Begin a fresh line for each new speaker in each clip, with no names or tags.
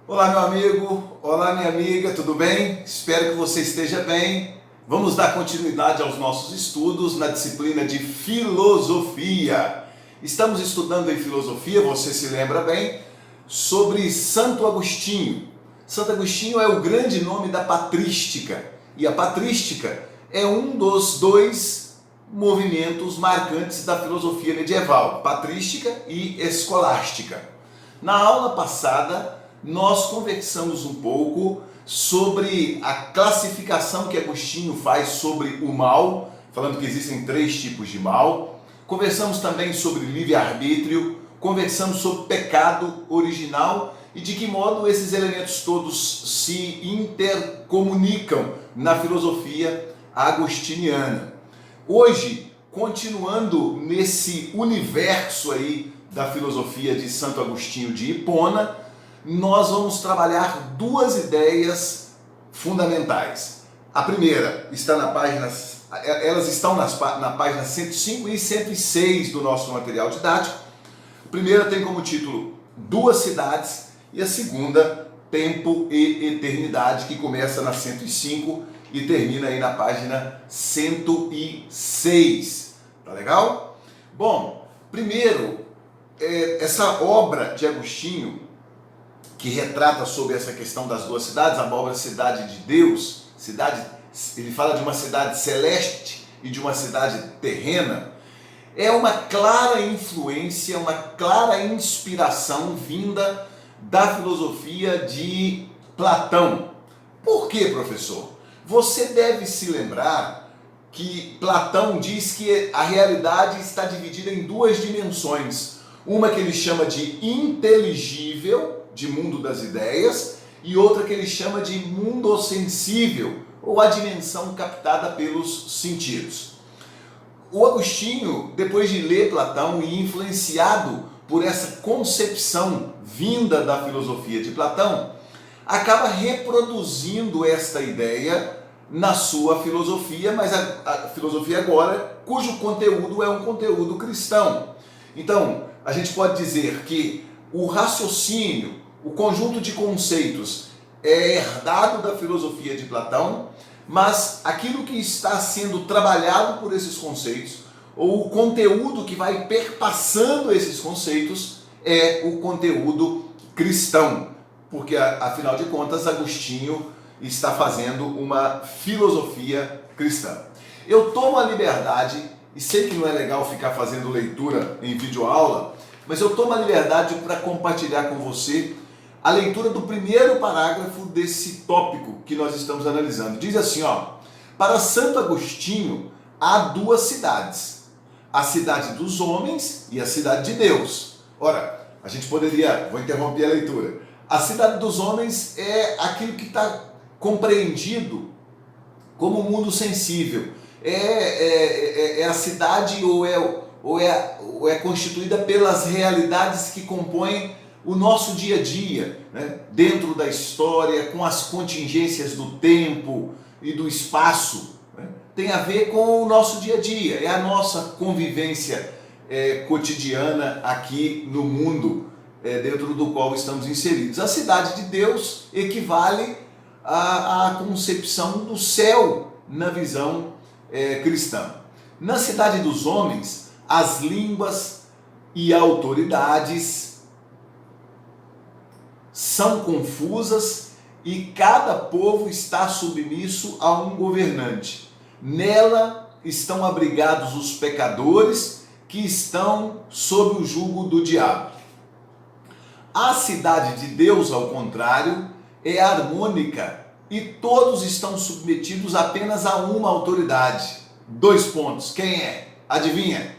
Olá, meu amigo, olá, minha amiga, tudo bem? Espero que você esteja bem. Vamos dar continuidade aos nossos estudos na disciplina de filosofia. Estamos estudando em filosofia, você se lembra bem, sobre Santo Agostinho. Santo Agostinho é o grande nome da patrística, e a patrística é um dos dois movimentos marcantes da filosofia medieval, patrística e escolástica. Na aula passada, nós conversamos um pouco sobre a classificação que Agostinho faz sobre o mal, falando que existem 3 tipos de mal. Conversamos também sobre livre-arbítrio, conversamos sobre pecado original e de que modo esses elementos todos se intercomunicam na filosofia agostiniana. Hoje, continuando nesse universo aí da filosofia de Santo Agostinho de Hipona, nós vamos trabalhar 2 ideias fundamentais. A primeira está na página, elas estão na página 105 e 106 do nosso material didático. A primeira tem como título 2 cidades e a segunda, Tempo e Eternidade, que começa na 105 e termina aí na página 106. Tá legal? Bom, primeiro, essa obra de Agostinho, que retrata sobre essa questão das 2 cidades, a obra Cidade de Deus, ele fala de uma cidade celeste e de uma cidade terrena, é uma clara influência, uma clara inspiração vinda da filosofia de Platão. Por quê, professor? Você deve se lembrar que Platão diz que a realidade está dividida em 2 dimensões. Uma que ele chama de inteligível, de mundo das ideias, e outra que ele chama de mundo sensível, ou a dimensão captada pelos sentidos. O Agostinho, depois de ler Platão e influenciado por essa concepção vinda da filosofia de Platão, acaba reproduzindo esta ideia na sua filosofia, mas a filosofia agora, cujo conteúdo é um conteúdo cristão. Então, a gente pode dizer que o raciocínio, o conjunto de conceitos é herdado da filosofia de Platão, mas aquilo que está sendo trabalhado por esses conceitos, ou o conteúdo que vai perpassando esses conceitos, é o conteúdo cristão, porque afinal de contas Agostinho está fazendo uma filosofia cristã. Eu tomo a liberdade, e sei que não é legal ficar fazendo leitura em videoaula, mas eu tomo a liberdade para compartilhar com você a leitura do primeiro parágrafo desse tópico que nós estamos analisando. Diz assim, para Santo Agostinho há 2 cidades, a cidade dos homens e a cidade de Deus. Ora, a gente poderia, vou interromper a leitura, a cidade dos homens é aquilo que está compreendido como mundo sensível, é a cidade ou é constituída pelas realidades que compõem o nosso dia a dia, né? Dentro da história, com as contingências do tempo e do espaço, né? Tem a ver com o nosso dia a dia, é a nossa convivência cotidiana aqui no mundo dentro do qual estamos inseridos. A cidade de Deus equivale à concepção do céu na visão cristã. Na cidade dos homens, as línguas e autoridades são confusas e cada povo está submisso a um governante. Nela estão abrigados os pecadores que estão sob o jugo do diabo. A cidade de Deus, ao contrário, é harmônica e todos estão submetidos apenas a uma autoridade. 2 pontos. Quem é? Adivinha?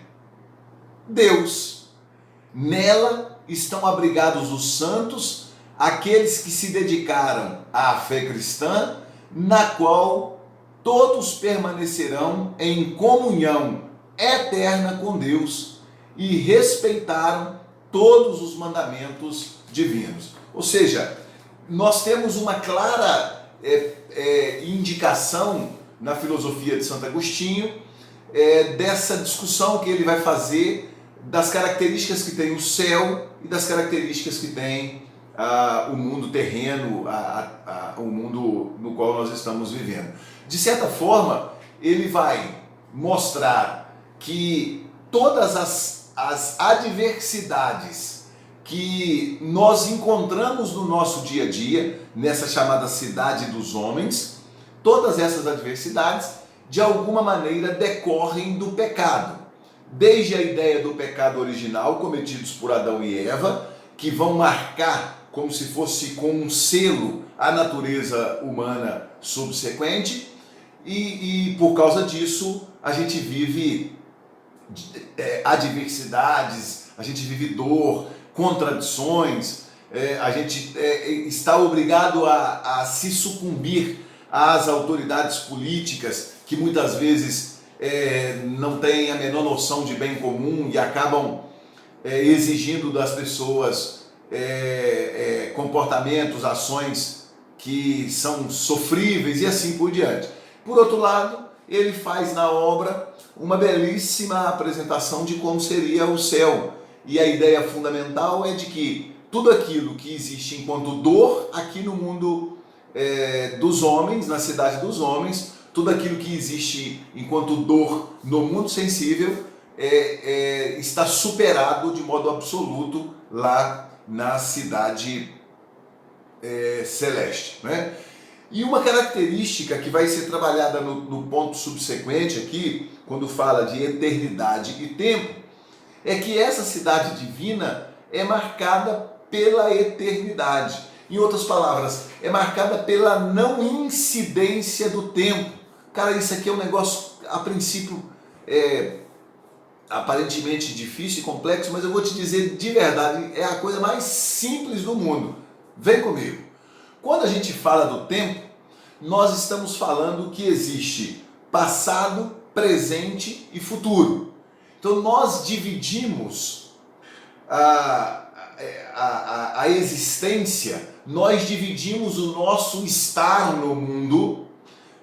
Deus. Nela estão abrigados os santos, aqueles que se dedicaram à fé cristã, na qual todos permanecerão em comunhão eterna com Deus e respeitaram todos os mandamentos divinos. Ou seja, nós temos uma clara indicação na filosofia de Santo Agostinho dessa discussão que ele vai fazer das características que tem o céu e das características que tem o mundo terreno, o mundo no qual nós estamos vivendo. De certa forma, ele vai mostrar que todas as adversidades que nós encontramos no nosso dia a dia, nessa chamada cidade dos homens, todas essas adversidades, de alguma maneira, decorrem do pecado. Desde a ideia do pecado original, cometidos por Adão e Eva, que vão marcar, como se fosse com um selo, a natureza humana subsequente, e por causa disso, a gente vive adversidades, a gente vive dor, contradições, a gente está obrigado a se sucumbir às autoridades políticas que muitas vezes não têm a menor noção de bem comum e acabam exigindo das pessoas comportamentos, ações que são sofríveis e assim por diante. Por outro lado, ele faz na obra uma belíssima apresentação de como seria o céu. E a ideia fundamental é de que tudo aquilo que existe enquanto dor aqui no mundo dos homens, na cidade dos homens, tudo aquilo que existe enquanto dor no mundo sensível está superado de modo absoluto lá na cidade celeste, né? E uma característica que vai ser trabalhada no ponto subsequente aqui, quando fala de eternidade e tempo, é que essa cidade divina é marcada pela eternidade. Em outras palavras, é marcada pela não incidência do tempo. Cara, isso aqui é um negócio, a princípio, aparentemente difícil e complexo, mas eu vou te dizer de verdade, é a coisa mais simples do mundo. Vem comigo. Quando a gente fala do tempo, nós estamos falando que existe passado, presente e futuro. Então nós dividimos a existência, nós dividimos o nosso estar no mundo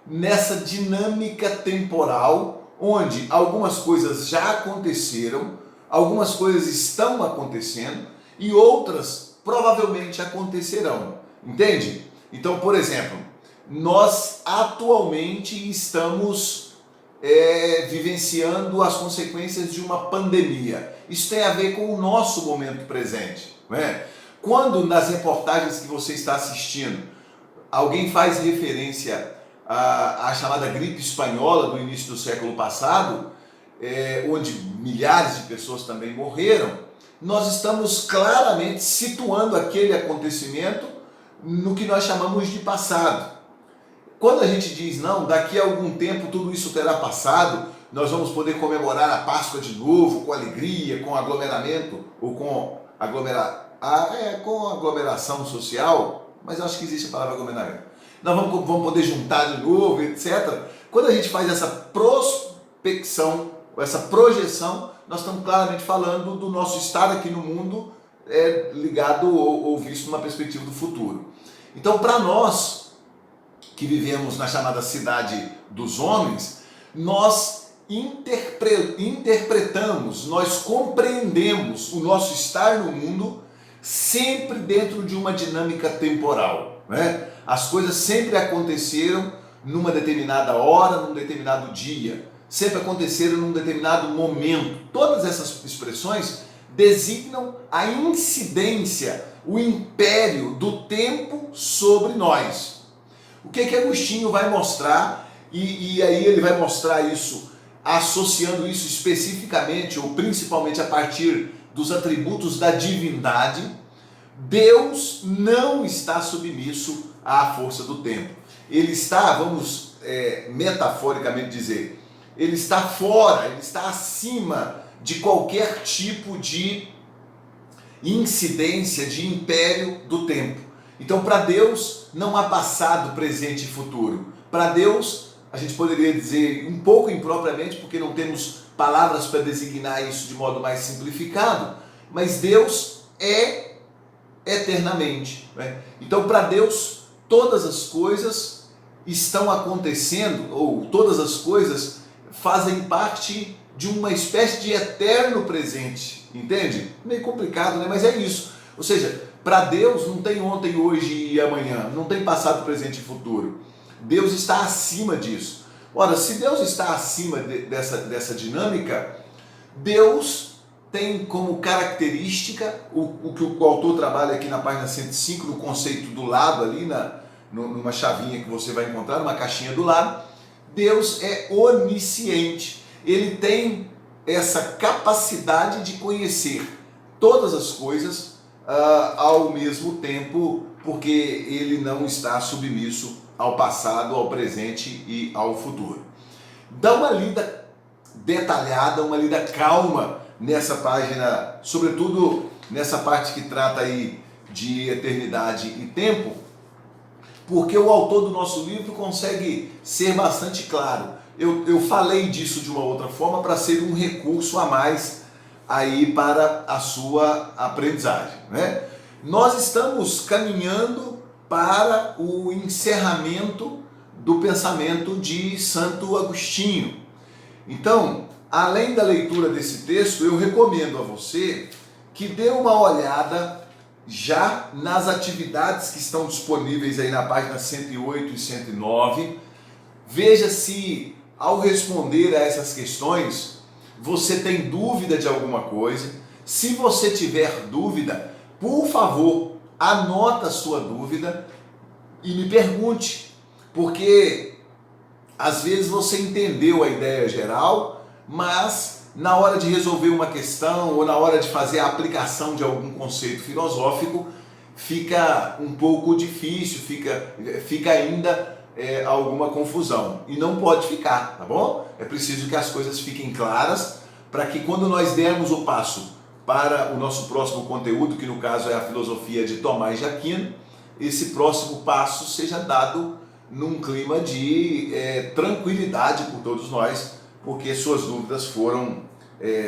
nessa dinâmica temporal, onde algumas coisas já aconteceram, algumas coisas estão acontecendo e outras provavelmente acontecerão. Entende? Então, por exemplo, nós atualmente estamos vivenciando as consequências de uma pandemia. Isso tem a ver com o nosso momento presente, não é? Quando nas reportagens que você está assistindo, alguém faz referência à chamada gripe espanhola do início do século passado, onde milhares de pessoas também morreram, nós estamos claramente situando aquele acontecimento no que nós chamamos de passado. Quando a gente diz, não, daqui a algum tempo tudo isso terá passado, nós vamos poder comemorar a Páscoa de novo, com alegria, com aglomeramento, ou com aglomeração social, mas eu acho que existe a palavra aglomeramento. Nós vamos poder juntar de novo, etc. Quando a gente faz essa prospecção, essa projeção, nós estamos claramente falando do nosso estar aqui no mundo ligado ou visto numa perspectiva do futuro. Então, para nós que vivemos na chamada cidade dos homens, nós interpretamos, nós compreendemos o nosso estar no mundo sempre dentro de uma dinâmica temporal, né? As coisas sempre aconteceram numa determinada hora, num determinado dia, sempre aconteceram num determinado momento. Todas essas expressões designam a incidência, o império do tempo sobre nós. O que Agostinho vai mostrar, e aí ele vai mostrar isso, associando isso especificamente ou principalmente a partir dos atributos da divindade. Deus não está submisso à força do tempo. Ele está, vamos metaforicamente dizer, ele está fora, ele está acima de qualquer tipo de incidência, de império do tempo. Então, para Deus, não há passado, presente e futuro. Para Deus, a gente poderia dizer um pouco impropriamente, porque não temos palavras para designar isso de modo mais simplificado, mas Deus é eternamente, né? Então, para Deus, todas as coisas estão acontecendo, ou todas as coisas fazem parte de uma espécie de eterno presente, entende? Meio complicado, né? Mas é isso. Ou seja, Para Deus não tem ontem, hoje e amanhã, não tem passado, presente e futuro. Deus está acima disso. Ora, se Deus está acima dessa dinâmica, Deus tem como característica, o que o autor trabalha aqui na página 105, no conceito do lado ali, numa chavinha que você vai encontrar, numa caixinha do lado, Deus é onisciente. Ele tem essa capacidade de conhecer todas as coisas ao mesmo tempo, porque ele não está submisso ao passado, ao presente e ao futuro. Dá uma lida detalhada, uma lida calma nessa página, sobretudo nessa parte que trata aí de eternidade e tempo, porque o autor do nosso livro consegue ser bastante claro. Eu falei disso de uma outra forma para ser um recurso a mais aí para a sua aprendizagem, né? Nós estamos caminhando para o encerramento do pensamento de Santo Agostinho. Então, além da leitura desse texto, eu recomendo a você que dê uma olhada já nas atividades que estão disponíveis aí na página 108 e 109. Veja se, ao responder a essas questões, você tem dúvida de alguma coisa. Se você tiver dúvida, por favor, anota a sua dúvida e me pergunte, porque às vezes você entendeu a ideia geral, mas na hora de resolver uma questão ou na hora de fazer a aplicação de algum conceito filosófico, fica um pouco difícil, fica ainda alguma confusão. E não pode ficar, tá bom? É preciso que as coisas fiquem claras para que quando nós dermos o passo para o nosso próximo conteúdo, que no caso é a filosofia de Tomás de Aquino, esse próximo passo seja dado num clima de tranquilidade por todos nós, porque suas dúvidas foram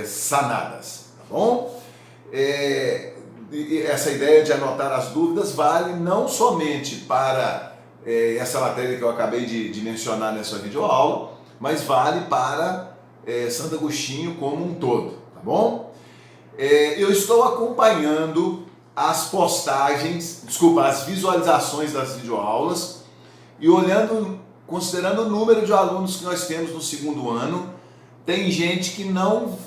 sanadas, tá bom? Essa ideia de anotar as dúvidas vale não somente para essa matéria que eu acabei de mencionar nessa videoaula, mas vale para Santo Agostinho como um todo, tá bom? Eu estou acompanhando as visualizações das videoaulas e considerando o número de alunos que nós temos no segundo ano, tem gente que não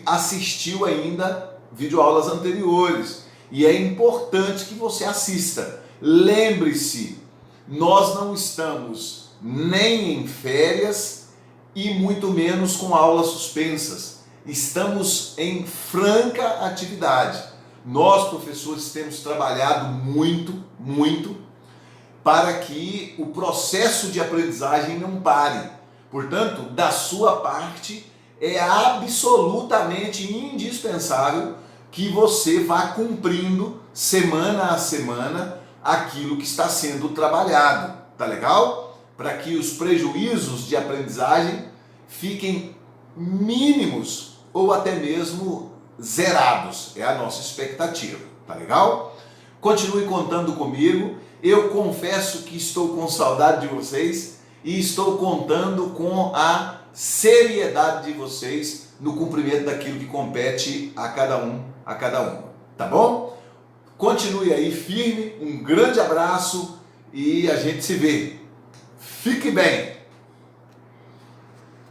assistiu ainda videoaulas anteriores e é importante que você assista. Lembre-se, nós não estamos nem em férias e muito menos com aulas suspensas. Estamos em franca atividade. Nós, professores, temos trabalhado muito para que o processo de aprendizagem não pare. Portanto, da sua parte, é absolutamente indispensável que você vá cumprindo semana a semana aquilo que está sendo trabalhado, tá legal? Para que os prejuízos de aprendizagem fiquem mínimos ou até mesmo zerados, é a nossa expectativa, tá legal? Continue contando comigo, eu confesso que estou com saudade de vocês e estou contando com a seriedade de vocês no cumprimento daquilo que compete a cada um, tá bom? Continue aí firme, um grande abraço e a gente se vê. Fique bem!